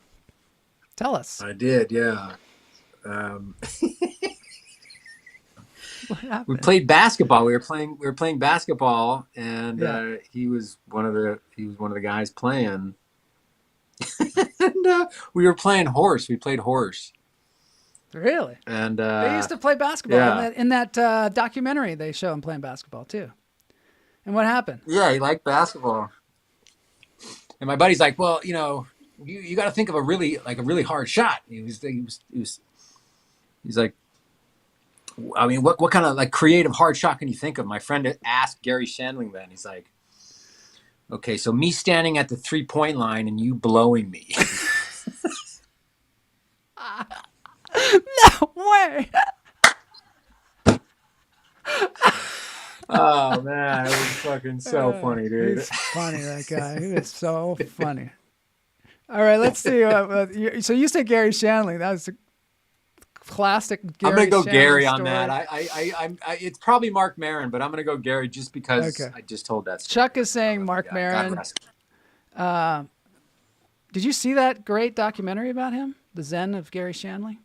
Tell us. I did, yeah. What happened? We played basketball. We were playing basketball, and he was one of the guys playing. And we were playing horse. We played horse. Really? And they used to play basketball in that documentary. They show him playing basketball too. And what happened? Yeah, he liked basketball. And my buddy's like, well, you got to think of a really hard shot. He's like, I mean, what kind of like creative hard shot can you think of? My friend asked Gary Shandling then. He's like, Okay, so me standing at the 3-point line and you blowing me. No way. Oh man, it was fucking so funny, dude. He's funny, that guy. He is so funny. All right, let's see. So you said Gary Shandling. That was a classic Gary I'm gonna go Shandling Gary story. on that. I it's probably Mark Maron, but I'm gonna go Gary just because I just told that story. Chuck is saying Mark Maron. Did you see that great documentary about him, The Zen of Gary Shandling?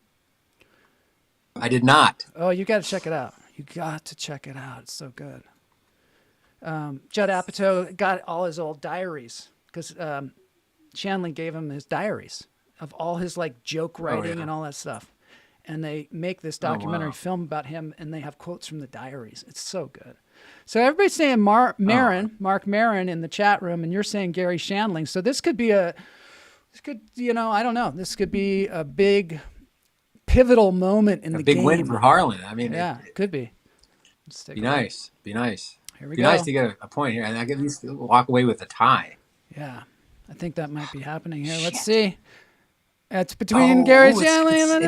I did not. Oh, you got to check it out. You got to check it out. It's so good. Judd Apatow got all his old diaries because Shandling gave him his diaries of all his like joke writing and all that stuff. And they make this documentary film about him, and they have quotes from the diaries. It's so good. So everybody's saying Mark Maron in the chat room, and you're saying Gary Shandling. So this could be I don't know. This could be a big pivotal moment in the game. A big win for Harlan. I mean, yeah, it could be. Be nice. Be nice. Here we go. Be nice to get a point here, and I can at least walk away with a tie. Yeah, I think that might be happening here. Let's see. It's between Gary Shandling and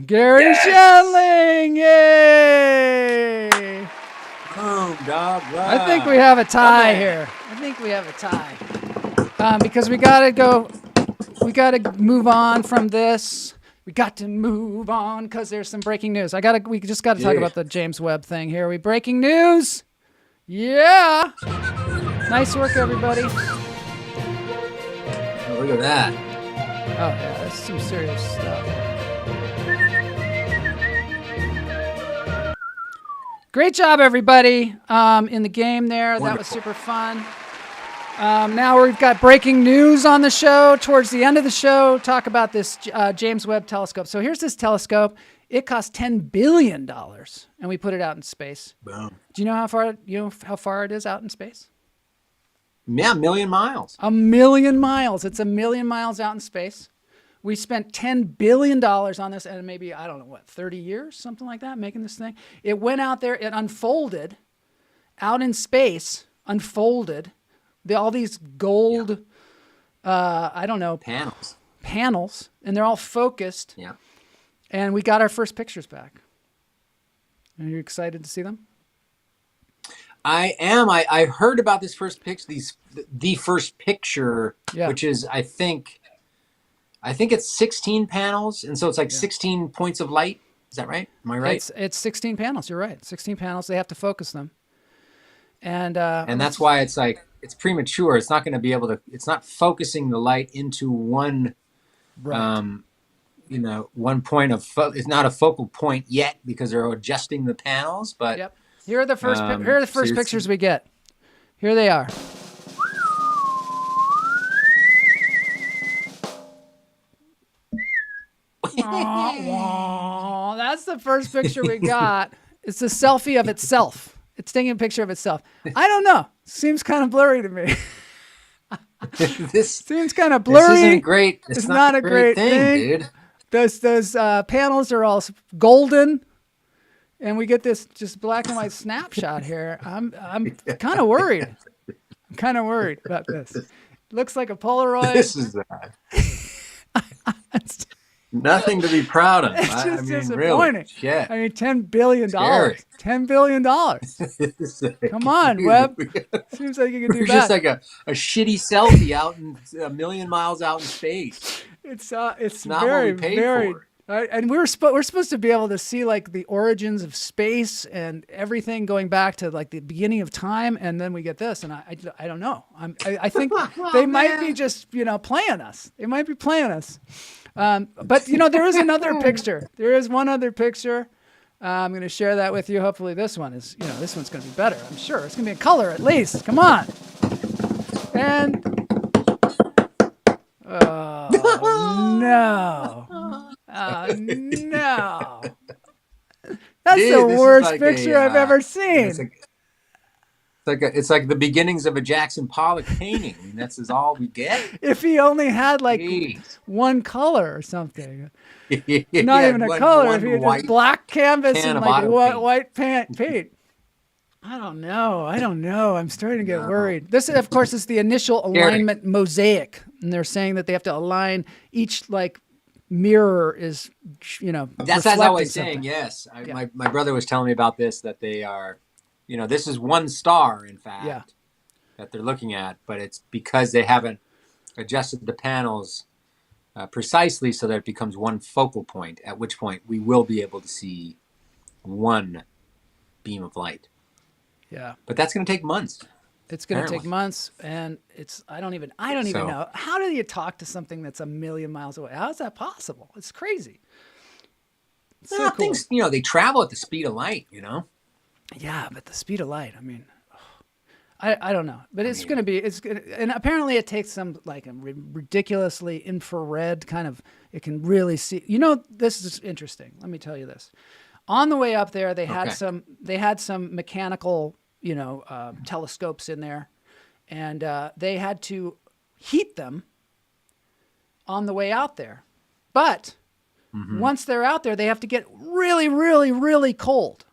Gary Shandling. Yay! Boom, dog. I think we have a tie here. I think we have a tie. Because we gotta move on from this. We got to move on because there's some breaking news. We just gotta talk about the James Webb thing here. We breaking news. Yeah. Nice work, everybody. Oh, look at that. Oh yeah, that's some serious stuff. Great job, everybody, in the game there. Wonderful. That was super fun. Now we've got breaking news on the show. Towards the end of the show, talk about this James Webb telescope. So here's this telescope. It cost $10 billion, and we put it out in space. Boom. Do you know how far it is out in space? Yeah, 1 million miles. 1 million miles. It's 1 million miles out in space. We spent $10 billion on this, and maybe, 30 years, something like that, making this thing. It went out there, it unfolded, out in space, unfolded. All these gold, panels, and they're all focused. Yeah. And we got our first pictures back. Are you excited to see them? I am. I heard about this first picture, the first picture, which is, I think it's 16 panels, and so it's like 16 points of light. Is that right? Am I right? It's 16 panels. You're right. 16 panels. They have to focus them. And that's why it's like, it's premature. It's not going to be able to, it's not focusing the light into one, one point of, it's not a focal point yet because they're adjusting the panels, but. Yep. Here are the first pictures we get. Here they are. That's the first picture we got. It's a selfie of itself. It's taking a picture of itself. I don't know. Seems kind of blurry to me. This seems kind of blurry. This isn't great. It's not a great thing, dude. Those panels are all golden, and we get this just black and white snapshot here. I'm kind of worried. I'm kind of worried about this. Looks like a Polaroid. This is nothing to be proud of. It's just disappointing. Really, shit. I mean, $10 billion. $10 billion. Come on, Webb. Seems like you can do that. Just like a shitty selfie out in 1 million miles out in space. It's not very, what we paid very. for. And we're supposed to be able to see like the origins of space and everything going back to like the beginning of time, and then we get this, and I don't know. I think they might be just playing us. They might be playing us. But there is another picture. There is one other picture. I'm going to share that with you. Hopefully this one is, this one's going to be better. I'm sure it's going to be in color at least. Come on. And no. No. That's the worst picture I've ever seen. It's like the beginnings of a Jackson Pollock painting. I mean, that's all we get. If he only had one color or something. Not Not even a color. If you white just black canvas can and of like auto white paint. I don't know. I'm starting to get No. worried. This, of course, is the initial Scary. alignment mosaic, and they're saying that they have to align each like mirror is, That's as I was reflecting saying. something. Yes, Yeah. my brother was telling me about this. That they are, this is one star, in fact, Yeah. that they're looking at, but it's because they haven't adjusted the panels precisely so that it becomes one focal point. At which point we will be able to see one beam of light. Yeah. But that's going to take months. It's going to take Apparently. months, and I don't even know. How do you talk to something that's a million miles away? How is that possible? It's crazy. It's so cool. Things, they travel at the speed of light, Yeah, but the speed of light, I mean, I don't know, but and apparently it takes some like a ridiculously infrared kind of, it can really see, this is interesting. Let me tell you this. On the way up there, they had some mechanical, telescopes in there, and they had to heat them on the way out there. But once they're out there, they have to get really, really, really cold.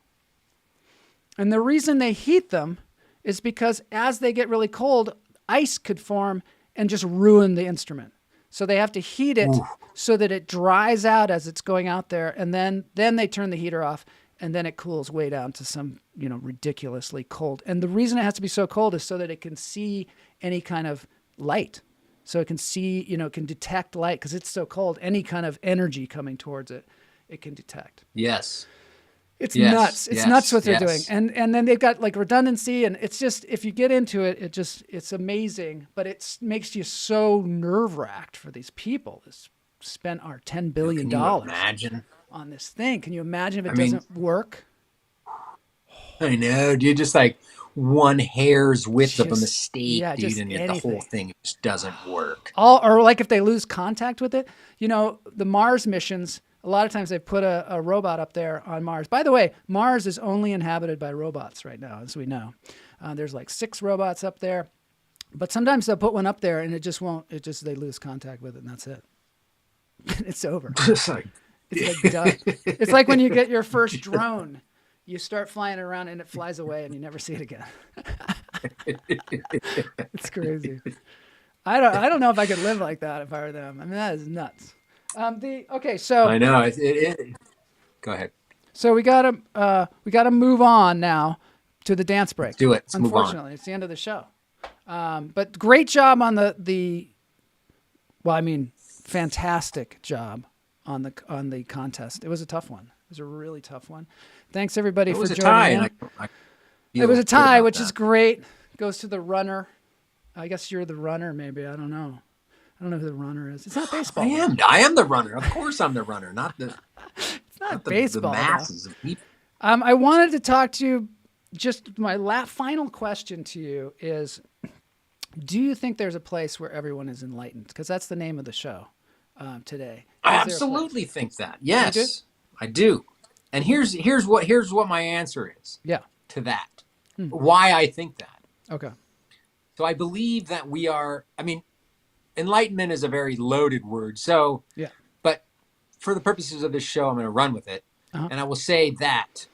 And the reason they heat them is because as they get really cold, ice could form and just ruin the instrument. So they have to heat it so that it dries out as it's going out there, and then they turn the heater off, and then it cools way down to some, ridiculously cold. And the reason it has to be so cold is so that it can see any kind of light. So it can see, it can detect light because it's so cold. Any kind of energy coming towards it, it can detect. Yes. It's nuts. It's nuts what they're doing. And then they've got like redundancy, and it's just, if you get into it, it's amazing, but it makes you so nerve-wracked for these people that spent our $10 billion on this thing. Can you imagine if it doesn't work? I know, dude. Just like one hair's width of a mistake, dude, and the whole thing just doesn't work. Or like if they lose contact with it, the Mars missions, a lot of times they put a robot up there on Mars. By the way, Mars is only inhabited by robots right now, as we know. There's like 6 robots up there, but sometimes they'll put one up there and it just won't. They lose contact with it, and that's it. It's over. It's like done. It's like when you get your first drone. You start flying around and it flies away and you never see it again. It's crazy. I don't know if I could live like that if I were them. I mean, that is nuts. So I know. Go ahead. So we gotta move on now to the dance break. Let's do it. Unfortunately, it's the end of the show. But great job on fantastic job on the contest. It was a tough one. It was a really tough one. Thanks everybody for joining in. It was a tie, which is great. Goes to the runner. I guess you're the runner, maybe. I don't know. I don't know who the runner is. It's not baseball. I am the runner. Of course I'm the runner, not the It's not baseball. The masses of people. I wanted to talk to you. Just my final question to you is, do you think there's a place where everyone is enlightened? Because that's the name of the show today. I absolutely think that. Yes, I do. And here's what my answer is. Yeah. To that. Why I think that. Okay. So I believe that we are. I mean, enlightenment is a very loaded word. So yeah. But for the purposes of this show, I'm going to run with it, and I will say that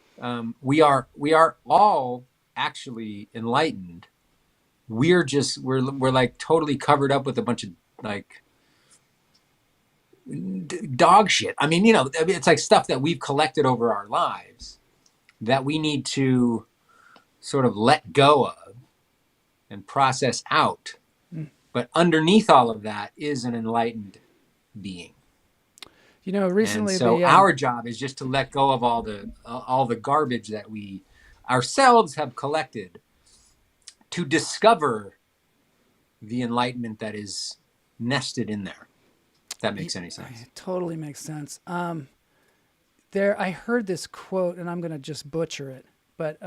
we are all actually enlightened. We're like totally covered up with a bunch of like dog shit. I mean, it's like stuff that we've collected over our lives that we need to sort of let go of and process out. But underneath all of that is an enlightened being. Recently, and so our job is just to let go of all the garbage that we ourselves have collected to discover the enlightenment that is nested in there. If that makes any sense. It totally makes sense. I heard this quote, and I'm going to just butcher it, but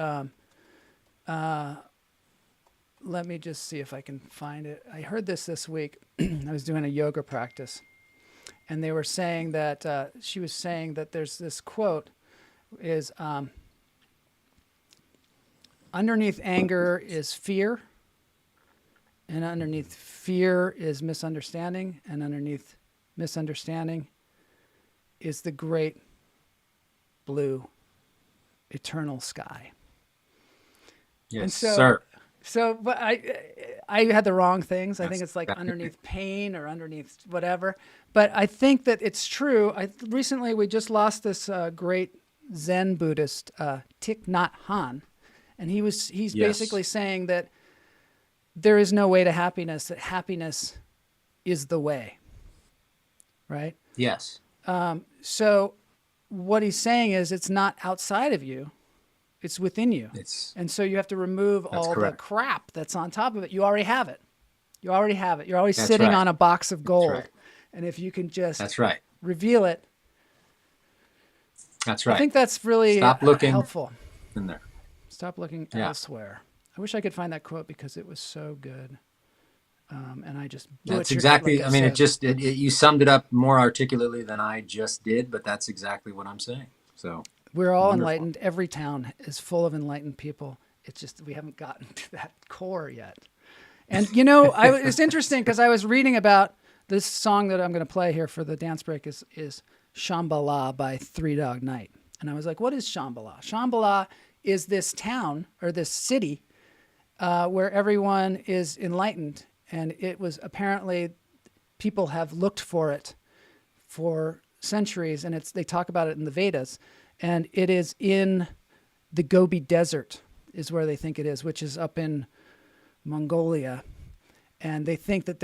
let me just see if I can find it. I heard this week. I was doing a yoga practice, and they were saying that she was saying that there's this quote is underneath anger is fear, and underneath fear is misunderstanding, and underneath misunderstanding is the great blue eternal sky. Yes, And so, sir. So, but I had the wrong things. I think it's like That's- underneath pain or underneath whatever. But I think that it's true. Recently we just lost this great Zen Buddhist, Thich Nhat Hanh, and he's Yes. basically saying that there is no way to happiness. That happiness is the way. Right. Yes. So, what he's saying is, it's not outside of you. It's within you. And so you have to remove all the crap that's on top of it. You already have it. You already have it. You're always sitting on a box of gold. Right. And if you can just That's right. reveal it. That's right. I think that's really Stop looking helpful. in there. Stop looking elsewhere. I wish I could find that quote because it was so good. And I just butchered That's exactly, it, like I mean, you summed it up more articulately than I just did, but that's exactly what I'm saying. So we're all wonderful. enlightened. Every town is full of enlightened people. It's just we haven't gotten to that core yet. And, you know, it's interesting because I was reading about this song that I'm going to play here for the dance break is Shambhala by Three Dog Night. And I was like, what is Shambhala? Shambhala is this town or this city where everyone is enlightened. And it was apparently people have looked for it for centuries. And they talk about it in the Vedas. And it is in the Gobi Desert is where they think it is, which is up in Mongolia. And they think that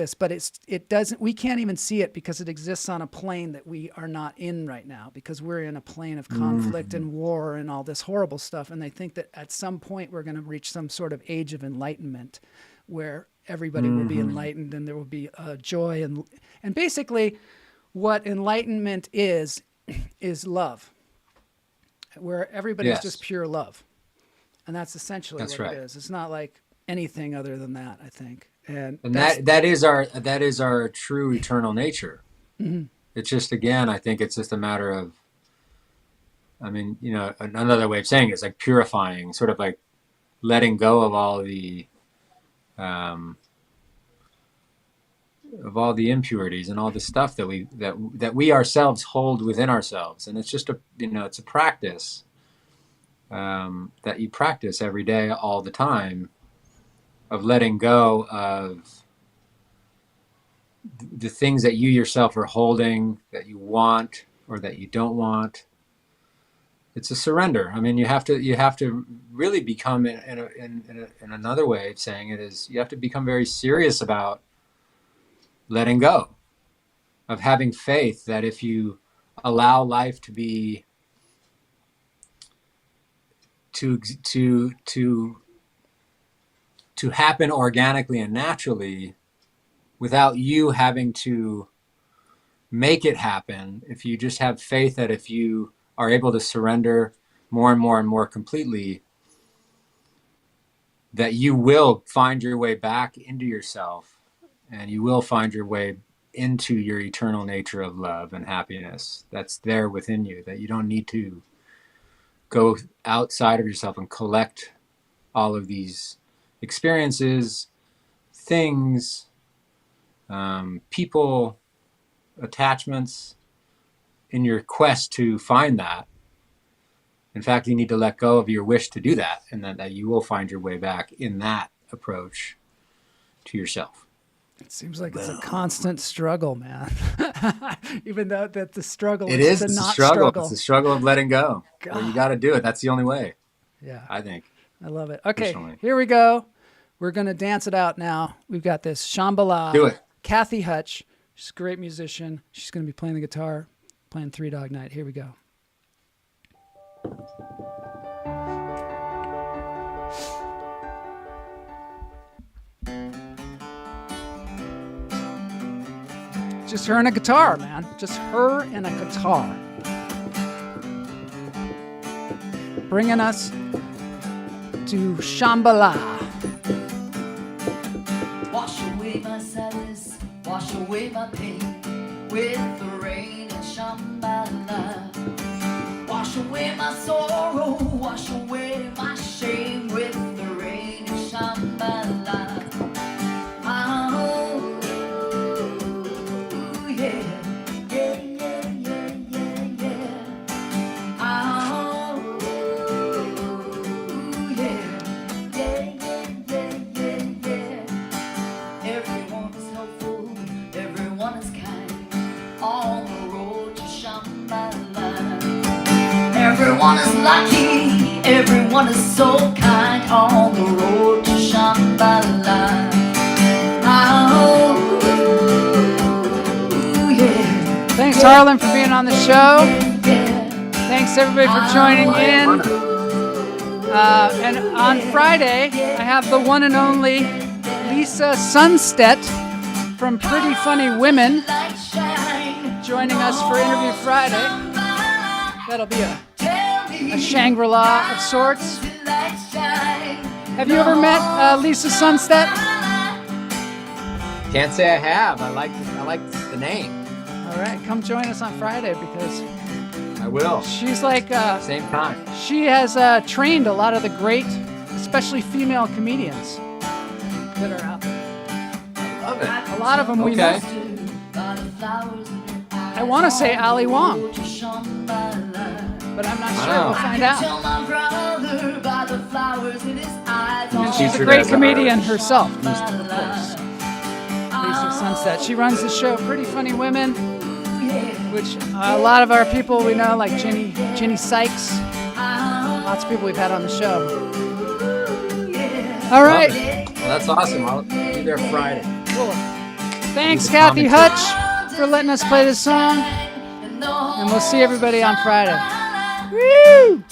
it doesn't, we can't even see it because it exists on a plane that we are not in right now because we're in a plane of conflict and war and all this horrible stuff. And they think that at some point we're going to reach some sort of age of enlightenment where everybody will be enlightened and there will be joy. And basically what enlightenment is love, where everybody's just pure love. And that's essentially what it is. It's not like anything other than that, I think. And that is our true eternal nature. Mm-hmm. It's just, again, I think it's just a matter of, I mean, you know, another way of saying it is like purifying, sort of like letting go of all the impurities and all the stuff that we ourselves hold within ourselves. And it's just it's a practice that you practice every day, all the time, of letting go of the things that you yourself are holding, that you want or that you don't want. It's a surrender. I mean, you have to really become, in another way of saying it is, you have to become very serious about letting go, of having faith that if you allow life to be to happen organically and naturally without you having to make it happen, if you just have faith that if you are able to surrender more and more and more completely, that you will find your way back into yourself and you will find your way into your eternal nature of love and happiness that's there within you, that you don't need to go outside of yourself and collect all of these experiences, things, people, attachments in your quest to find that. In fact, you need to let go of your wish to do that, and that you will find your way back in that approach to yourself. It seems like it's a constant struggle, man. Even though that the struggle is to not struggle. struggle. It's the struggle of letting go. Well, you got to do it. That's the only way. Yeah, I think. I love it. Okay, personally. Here we go. We're going to dance it out now. We've got this Shambhala. Do it. Cathy Hutch. She's a great musician. She's going to be playing the guitar, playing Three Dog Night. Here we go. Just her and a guitar, man. Just her and a guitar. Bringing us to Shambhala. Wash away my sadness, wash away my pain with the rain in Shambhala. Wash away my sorrow, wash away my shame with the rain in Shambhala. Oh, yeah. on the road to Shambhala. Everyone is lucky, everyone is so kind on the road to Shambhala. Oh, yeah. Thanks, Harlan, for being on the show. Thanks, everybody, for joining in. And on Friday, I have the one and only Lisa Sunstedt from Pretty Funny Women joining us for Interview Friday. That'll be a Shangri-La of sorts. Have you ever met Lisa Sunstedt? Can't say I have. I like the name. All right, come join us on Friday because I will. she's like Same time. she has trained a lot of the great, especially female comedians that are out there. Love it. A lot of them we know. I want to say Ali Wong, but I'm not sure. We'll find out. And she's a great comedian herself, of course. Lisa Sunstedt. She runs the show Pretty Funny Women, which a lot of our people we know, like Jenny Sykes. Lots of people we've had on the show. All right. Well, that's awesome. I'll be there Friday. Cool. Thanks, Cathy Hutch, for letting us play this song. And we'll see everybody on Friday. Woo!